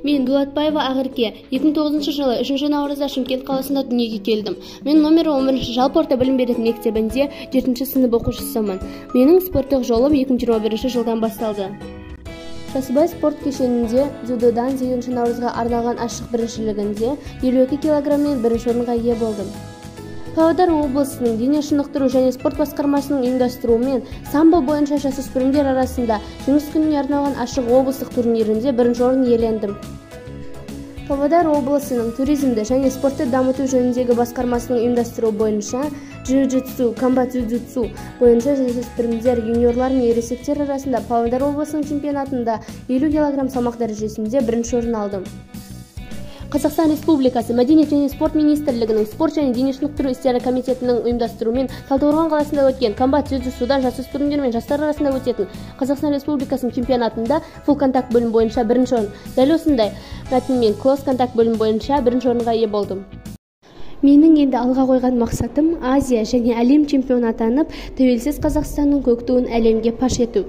Мен Дулатбаева Ақерке 2009 жылы 3 наурызда Шымкент қаласында дүниеге келдім. Мен номері 11 жалпы орта білім беретін мектебінде 7 сынып оқушысымын. Менің спорттық жолым 2021 жылдан басталды. Жасыбай спорт кешенінде дзюдодан 8 наурызға арналған ашық біріншілігінде 52 килограммен бірінші орынға ие болдым. Павлодар облысының дене шынықтыру және спорт басқармасының ұйымдастыруымен самбо бойынша жасөспірімдер арасында жеңіс күніне арналған ашық облыстық турнирінде бірінші орын иелендім. Павлодар облысының туризмді және спортты дамыту жөніндегі басқармасының ұйымдастыру бойынша джиу-джитсу, камбо-дзюдзу бойынша жасөспірімдер, юниорлар мен ересектер арасында Павлодар облысының чемпионатында 50 кг салмақ дәрежесінде бірінші орын алдым. Қазақстан Республикасы Мәдениет және спорт министрлігінің спорт және дене шынықтыру істері комитетінің ұйымдастыруымен Талдықорған қаласында өткен камбо-дзюдзусуда жасөспірімдер мен жастар арасында өтетін Қазақстан Республикасының чемпионатында фулл контакт бөлім бойынша бірінші орын, дәл осындай мәтінмен клосс контакт бөлім бойынша бірінші орынға ие болдым. Менің енді алға қойған мақсатым Азия және әлем чемпионы атанып, тәуелсіз Қазақстанның көк туын әлемге паш ету.